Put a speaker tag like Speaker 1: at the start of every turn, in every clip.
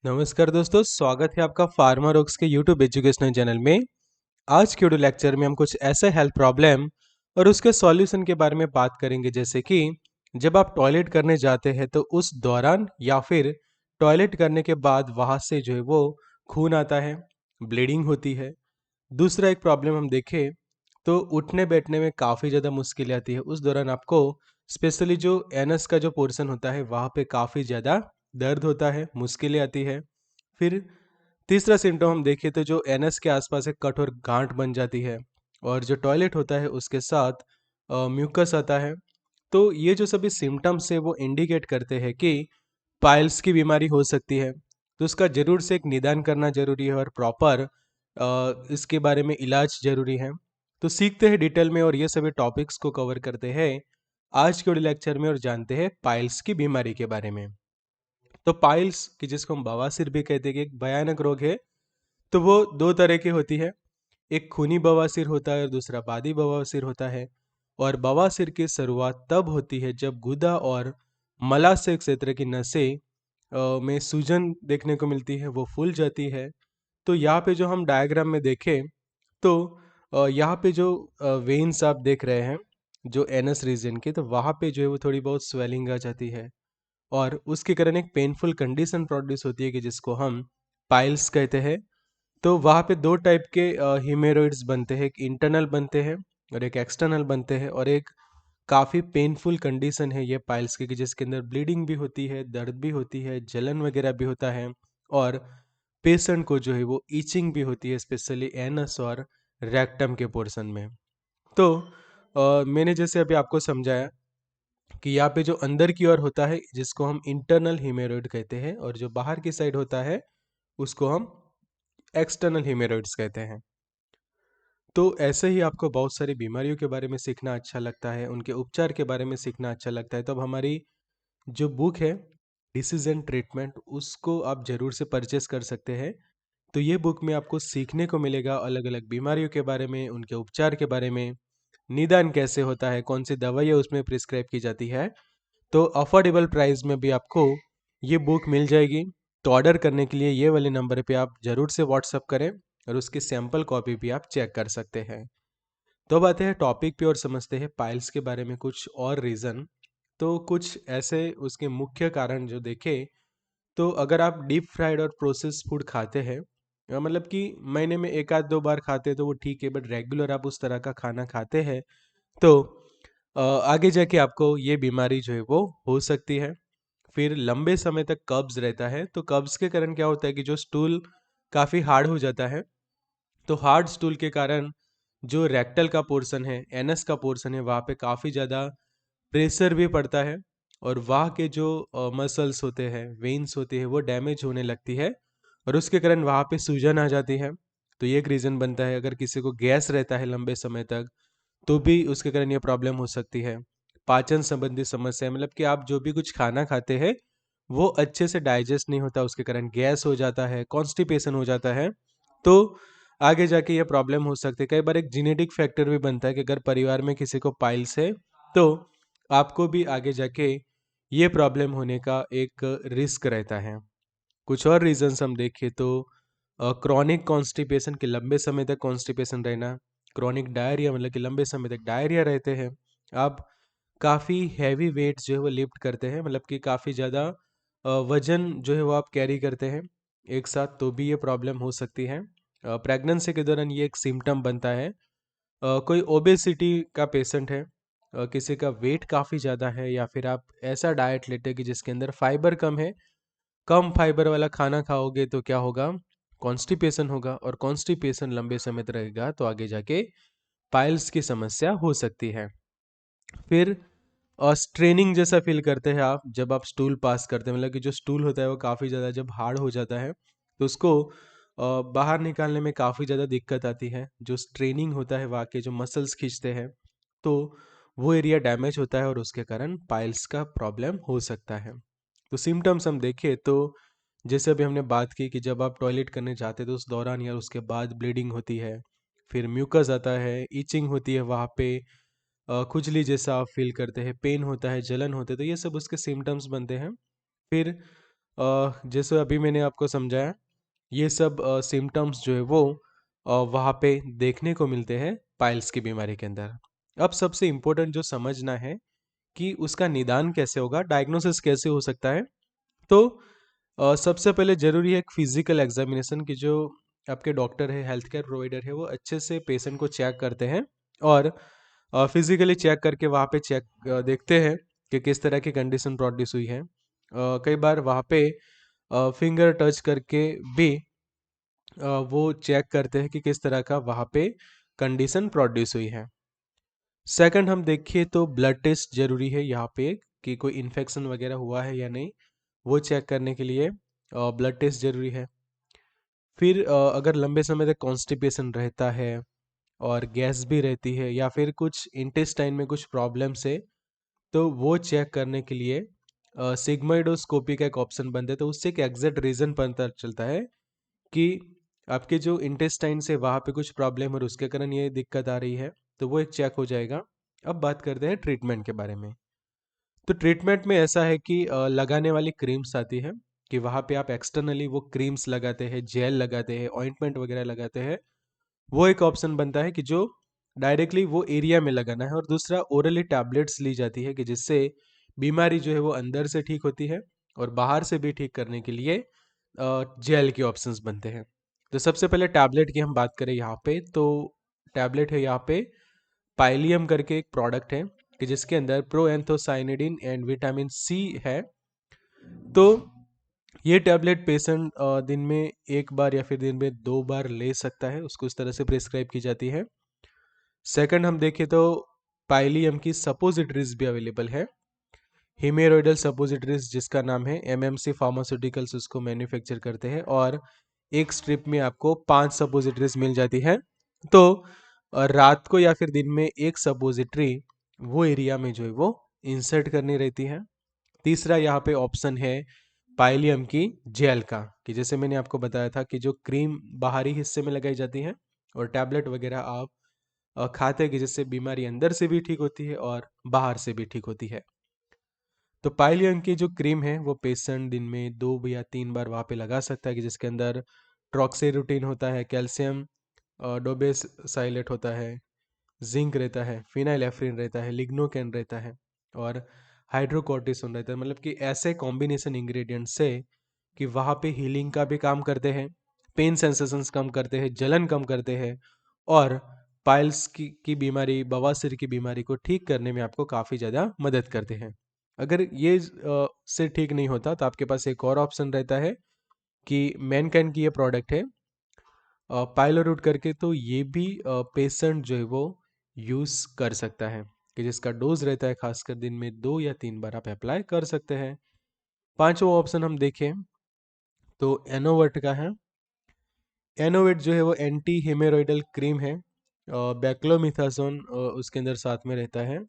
Speaker 1: नमस्कार दोस्तों, स्वागत है आपका फार्मा रॉक्स के यूट्यूब एजुकेशनल चैनल में। आज के वीडियो लेक्चर में हम कुछ ऐसे हेल्थ प्रॉब्लम और उसके सॉल्यूशन के बारे में बात करेंगे, जैसे कि जब आप टॉयलेट करने जाते हैं तो उस दौरान या फिर टॉयलेट करने के बाद वहाँ से जो है वो खून आता है, ब्लीडिंग होती है। दूसरा एक प्रॉब्लम हम देखें तो उठने बैठने में काफ़ी ज़्यादा मुश्किल आती है। उस दौरान आपको स्पेशली जो एनस का जो पोर्शन होता है वहाँ पे काफ़ी ज़्यादा दर्द होता है, मुश्किलें आती है। फिर तीसरा सिम्टम हम देखें तो जो एनस के आसपास एक कठोर गांठ बन जाती है और जो टॉयलेट होता है उसके साथ म्यूकस आता है। तो ये जो सभी सिम्टम्स है वो इंडिकेट करते हैं कि पाइल्स की बीमारी हो सकती है। तो उसका जरूर से एक निदान करना जरूरी है और प्रॉपर इसके बारे में इलाज जरूरी है। तो सीखते हैं डिटेल में और ये सभी टॉपिक्स को कवर करते हैं आज के लेक्चर में और जानते हैं पाइल्स की बीमारी के बारे में। तो पाइल्स की जिसको हम बवासीर भी कहते हैं कि एक भयानक रोग है। तो वो दो तरह की होती है, एक खूनी बवासीर होता है और दूसरा बादी बवासीर होता है। और बवासीर की शुरुआत तब होती है जब गुदा और मलाशय क्षेत्र की नसें में सूजन देखने को मिलती है, वो फूल जाती है। तो यहाँ पे जो हम डायग्राम में देखें तो यहाँ पे जो वेन्स आप देख रहे हैं जो एनस रीजन के, तो वहाँ पे जो है वो थोड़ी बहुत स्वेलिंग आ जाती है और उसके कारण एक पेनफुल कंडीशन प्रोड्यूस होती है कि जिसको हम पाइल्स कहते हैं। तो वहाँ पे दो टाइप के हीमेरोइड्स बनते हैं, एक इंटरनल बनते हैं और एक एक्सटर्नल बनते हैं। और एक काफ़ी पेनफुल कंडीशन है ये पाइल्स की, कि जिसके अंदर ब्लीडिंग भी होती है, दर्द भी होती है, जलन वगैरह भी होता है और पेशेंट को जो है वो ईचिंग भी होती है, स्पेशली एनस और रेक्टम के पोर्शन में। तो मैंने जैसे अभी आपको समझाया कि यहाँ पे जो अंदर की ओर होता है जिसको हम इंटरनल हीमेरोइड कहते हैं और जो बाहर की साइड होता है उसको हम एक्सटर्नल हीमेरोइड्स कहते हैं। तो ऐसे ही आपको बहुत सारी बीमारियों के बारे में सीखना अच्छा लगता है, उनके उपचार के बारे में सीखना अच्छा लगता है, तो अब हमारी जो बुक है डिसीज एंड ट्रीटमेंट उसको आप ज़रूर से परचेस कर सकते हैं। तो ये बुक में आपको सीखने को मिलेगा अलग अलग बीमारियों के बारे में, उनके उपचार के बारे में, निदान कैसे होता है, कौन सी दवाइयाँ उसमें प्रिस्क्राइब की जाती है। तो अफोर्डेबल प्राइस में भी आपको ये बुक मिल जाएगी। तो ऑर्डर करने के लिए ये वाले नंबर पे आप ज़रूर से व्हाट्सअप करें और उसकी सैंपल कॉपी भी आप चेक कर सकते हैं। तो अब आते हैं टॉपिक पे और समझते हैं पाइल्स के बारे में कुछ और रीज़न। तो कुछ ऐसे उसके मुख्य कारण जो देखें तो अगर आप डीप फ्राइड और प्रोसेस फूड खाते हैं, मतलब कि महीने में एक आध दो बार खाते हैं तो वो ठीक है, बट रेगुलर आप उस तरह का खाना खाते हैं तो आगे जाके आपको ये बीमारी जो है वो हो सकती है। फिर लंबे समय तक कब्ज रहता है, तो कब्ज के कारण क्या होता है कि जो स्टूल काफ़ी हार्ड हो जाता है। तो हार्ड स्टूल के कारण जो रेक्टल का पोर्शन है, एनस का पोर्शन है, वहाँ पे काफ़ी ज़्यादा प्रेशर भी पड़ता है और वहाँ के जो मसल्स होते हैं, वेन्स होती है, वो डैमेज होने लगती है और उसके कारण वहाँ पे सूजन आ जाती है। तो ये एक रीज़न बनता है। अगर किसी को गैस रहता है लंबे समय तक तो भी उसके कारण ये प्रॉब्लम हो सकती है। पाचन संबंधी समस्या, मतलब कि आप जो भी कुछ खाना खाते हैं वो अच्छे से डाइजेस्ट नहीं होता, उसके कारण गैस हो जाता है, कॉन्स्टिपेशन हो जाता है। तो आगे जाके ये प्रॉब्लम हो सकती है। कई बार एक जेनेटिक फैक्टर भी बनता है कि अगर परिवार में किसी को पाइल्स है तो आपको भी आगे जाके ये प्रॉब्लम होने का एक रिस्क रहता है। कुछ और रीजंस हम देखें तो क्रॉनिक कॉन्स्टिपेशन, के लंबे समय तक कॉन्स्टिपेशन रहना, क्रॉनिक डायरिया मतलब कि लंबे समय तक डायरिया रहते हैं। आप काफ़ी हैवी वेट जो है वो लिफ्ट करते हैं, मतलब कि काफ़ी ज़्यादा वजन जो है वो आप कैरी करते हैं एक साथ, तो भी ये प्रॉब्लम हो सकती है। प्रेगनेंसी के दौरान ये एक सिम्टम बनता है। कोई ओबेसिटी का पेशेंट है, किसी का वेट काफ़ी ज़्यादा है, या फिर आप ऐसा डाइट लेते हैं कि जिसके अंदर फाइबर कम है, कम फाइबर वाला खाना खाओगे तो क्या होगा, कॉन्स्टिपेशन होगा और कॉन्स्टिपेशन लंबे समय तक रहेगा तो आगे जाके पाइल्स की समस्या हो सकती है। फिर स्ट्रेनिंग जैसा फील करते हैं आप जब आप स्टूल पास करते हैं, मतलब कि जो स्टूल होता है वो काफ़ी ज़्यादा जब हार्ड हो जाता है तो उसको बाहर निकालने में काफ़ी ज़्यादा दिक्कत आती है। जो स्ट्रेनिंग होता है वहाँ के जो मसल्स खींचते हैं तो वो एरिया डैमेज होता है और उसके कारण पाइल्स का प्रॉब्लम हो सकता है। तो सिम्टम्स हम देखें तो जैसे अभी हमने बात की कि जब आप टॉयलेट करने जाते हैं तो उस दौरान या उसके बाद ब्लीडिंग होती है, फिर म्यूकस आता है, ईचिंग होती है वहाँ पे, खुजली जैसा आप फील करते हैं, पेन होता है, जलन होते है, तो ये सब उसके सिम्टम्स बनते हैं। फिर जैसे अभी मैंने आपको समझाया, ये सब सिम्टम्स जो है वो वहाँ पे देखने को मिलते हैं पाइल्स की बीमारी के अंदर। अब सबसे इम्पोर्टेंट जो समझना है कि उसका निदान कैसे होगा, डायग्नोसिस कैसे हो सकता है। तो सबसे पहले ज़रूरी है एक फिजिकल एग्जामिनेशन की, जो आपके डॉक्टर है, हेल्थ केयर प्रोवाइडर है, वो अच्छे से पेशेंट को चेक करते हैं और फिजिकली चेक करके वहाँ पे देखते हैं कि किस तरह की कंडीशन प्रोड्यूस हुई है। कई बार वहाँ पे फिंगर टच करके भी वो चेक करते हैं कि किस तरह का वहाँ पे कंडीशन प्रोड्यूस हुई है। सेकंड हम देखिए तो ब्लड टेस्ट जरूरी है यहाँ पे, कि कोई इन्फेक्शन वगैरह हुआ है या नहीं, वो चेक करने के लिए ब्लड टेस्ट जरूरी है। फिर अगर लंबे समय तक कॉन्स्टिपेशन रहता है और गैस भी रहती है या फिर कुछ इंटेस्टाइन में कुछ प्रॉब्लम्स है, तो वो चेक करने के लिए सिग्मोइडोस्कोपी का एक ऑप्शन बनता है। तो उससे एक एग्जैक्ट रीज़न पता चलता है कि आपके जो इंटेस्टाइन से वहाँ पे कुछ प्रॉब्लम और उसके कारण ये दिक्कत आ रही है, तो वो एक चेक हो जाएगा। अब बात करते हैं ट्रीटमेंट के बारे में। तो ट्रीटमेंट में ऐसा है कि लगाने वाली क्रीम्स आती है, कि वहाँ पे आप एक्सटर्नली वो क्रीम्स लगाते हैं, जेल लगाते हैं, ऑइंटमेंट वगैरह लगाते हैं। वो एक ऑप्शन बनता है कि जो डायरेक्टली वो एरिया में लगाना है। और दूसरा ओरली टैबलेट्स ली जाती है, कि जिससे बीमारी जो है वो अंदर से ठीक होती है और बाहर से भी ठीक करने के लिए जेल के ऑप्शंस बनते हैं। तो सबसे पहले टैबलेट की हम बात करें यहाँ पे, तो टैबलेट है यहाँ पे पाइलियम करके एक प्रोडक्ट है, कि जिसके अंदर प्रोएंथोसाइनिडिन एंड विटामिन सी है। तो ये टैबलेट पेशेंट दिन में एक बार या फिर दिन में 2 बार ले सकता है, उसको इस तरह से प्रिस्क्राइब की जाती है। सेकंड हम देखें तो पाइलियम की सपोजिटरीज भी अवेलेबल है, हिमेरोइडल सपोजिटरीज, जिसका नाम है एमएमसी फार्मास्यूटिकल्स, उसको मैन्युफैक्चर करते हैं और एक स्ट्रिप में आपको 5 सपोजिटरीज मिल जाती है। तो रात को या फिर दिन में एक सपोजिटरी वो एरिया में जो है वो इंसर्ट करनी रहती है। तीसरा यहाँ पे ऑप्शन है पाइलियम की जेल का, कि जैसे मैंने आपको बताया था कि जो क्रीम बाहरी हिस्से में लगाई जाती है और टैबलेट वगैरह आप खाते हैं, कि जिससे बीमारी अंदर से भी ठीक होती है और बाहर से भी ठीक होती है। तो पाइलियम की जो क्रीम है वो पेशेंट दिन में 2 या 3 बार वहाँ पे लगा सकता है, कि जिसके अंदर ट्रॉक्सीरुटीन होता है, कैल्शियम डोबेस साइलेट होता है, जिंक रहता है, फिनाइलएफ्रिन रहता है, लिग्नोकेन रहता है और हाइड्रोकोर्टिसोन रहता है। मतलब कि ऐसे कॉम्बिनेशन इंग्रेडिएंट से कि वहाँ पे हीलिंग का भी काम करते हैं, पेन सेंसेशंस कम करते हैं, जलन कम करते हैं और पाइल्स की बीमारी, बवासीर की बीमारी को ठीक करने में आपको काफ़ी ज़्यादा मदद करते हैं। अगर ये से ठीक नहीं होता तो आपके पास एक और ऑप्शन रहता है, कि मैनकाइंड की ये प्रोडक्ट है पाइलोरूट करके, तो ये भी पेशेंट जो है वो यूज़ कर सकता है, कि जिसका डोज रहता है खासकर दिन में 2 या 3 बार आप अप्लाई कर सकते हैं। पांचवा ऑप्शन हम देखें तो एनोवर्ट का है। एनोवेट जो है वो एंटी हेमेरोइडल क्रीम है, बैक्लोमिथाजोन उसके अंदर साथ में रहता है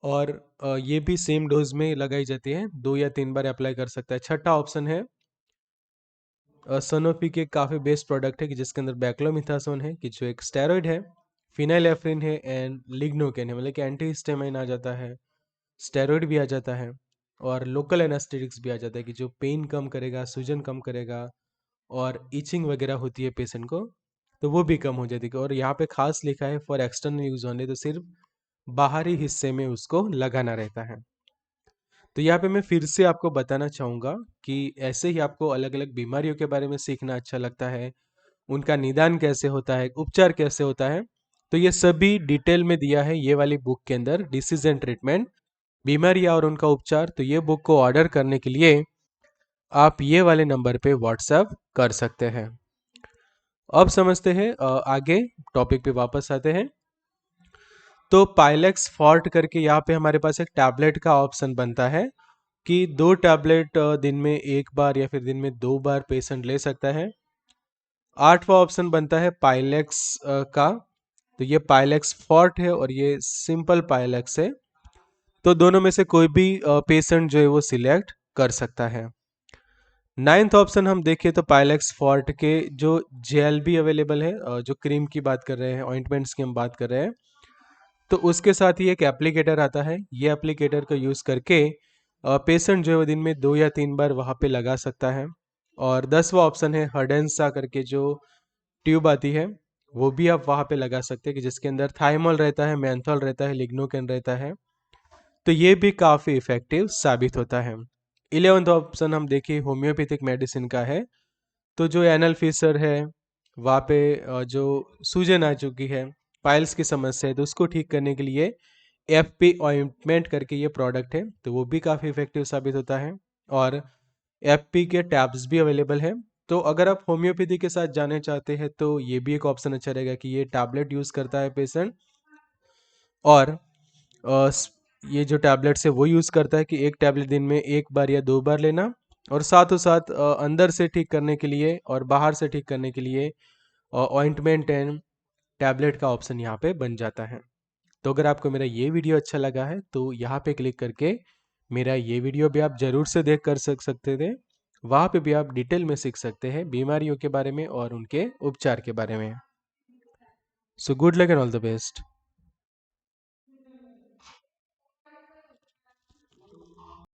Speaker 1: और ये भी सेम डोज में लगाई जाती है, 2 या 3 बार अप्लाई कर सकता है। छठा ऑप्शन है सनोफी के काफ़ी बेस्ट प्रोडक्ट है, कि जिसके अंदर बैक्लोमिथासोन है, कि जो एक स्टेरॉइड है, फिनाइलएफ्रिन है एंड लिग्नोकेन है, मतलब कि एंटी हिस्टामाइन आ जाता है, स्टेरॉइड भी आ जाता है और लोकल एनेस्थेटिक्स भी आ जाता है, कि जो पेन कम करेगा, सूजन कम करेगा और इचिंग वगैरह होती है पेशेंट को, तो वो भी कम हो जाती है। और यहाँ पे खास लिखा है फॉर एक्सटर्नल यूज ओनली, तो सिर्फ बाहरी हिस्से में उसको लगाना रहता है। तो यहाँ पे मैं फिर से आपको बताना चाहूँगा कि ऐसे ही आपको अलग अलग बीमारियों के बारे में सीखना अच्छा लगता है, उनका निदान कैसे होता है, उपचार कैसे होता है, तो ये सभी डिटेल में दिया है ये वाली बुक के अंदर, डिसीज एंड ट्रीटमेंट, बीमारियां और उनका उपचार। तो ये बुक को ऑर्डर करने के लिए आप ये वाले नंबर पे व्हाट्सएप कर सकते हैं। अब समझते हैं आगे टॉपिक पे वापस आते हैं। तो पाइलेक्स फॉर्ट करके यहाँ पे हमारे पास एक टैबलेट का ऑप्शन बनता है, कि 2 टैबलेट दिन में एक बार या फिर दिन में 2 बार पेशेंट ले सकता है। आठवां ऑप्शन बनता है पाइलेक्स का, तो ये पाइलेक्स फॉर्ट है और ये सिंपल पाइलेक्स है। तो दोनों में से कोई भी पेशेंट जो है वो सिलेक्ट कर सकता है। नाइन्थ ऑप्शन हम देखें तो पाइलेक्स फॉर्ट के जो जेल भी अवेलेबल है, जो क्रीम की बात कर रहे हैं, ऑइंटमेंट्स की हम बात कर रहे हैं, तो उसके साथ ही एक एप्लीकेटर आता है। ये एप्लीकेटर का यूज़ करके पेशेंट जो है वो दिन में 2 या 3 बार वहाँ पे लगा सकता है। और 10वां ऑप्शन है हर्डेंसा करके जो ट्यूब आती है, वो भी आप वहाँ पे लगा सकते हैं कि जिसके अंदर थाइमोल रहता है, मेंथोल रहता है, लिग्नोकेन रहता है। तो ये भी काफ़ी इफ़ेक्टिव साबित होता है। 11वां ऑप्शन हम देखिए होम्योपैथिक मेडिसिन का है। तो जो एनल फिशर है, वहाँ पे जो सूजन आ चुकी है, पाइल्स की समस्या है, तो उसको ठीक करने के लिए एफपी ऑइंटमेंट करके ये प्रोडक्ट है, तो वो भी काफ़ी इफेक्टिव साबित होता है। और एफपी के टैब्स भी अवेलेबल है। तो अगर आप होम्योपैथी के साथ जाना चाहते हैं तो ये भी एक ऑप्शन अच्छा रहेगा कि ये टैबलेट यूज़ करता है पेशेंट। और ये जो टैबलेट्स है वो यूज़ करता है कि एक टैबलेट दिन में 1 बार या 2 बार लेना। और साथों साथ अंदर से ठीक करने के लिए और बाहर से ठीक करने के लिए ऑइंटमेंट एंड टैबलेट का ऑप्शन यहाँ पे बन जाता है। तो अगर आपको मेरा ये वीडियो अच्छा लगा है तो यहाँ पे क्लिक करके मेरा ये वीडियो भी आप ज़रूर से देख कर सकते थे। वहाँ पे भी आप डिटेल में सीख सकते हैं बीमारियों के बारे में और उनके उपचार के बारे में। So good luck and all the best.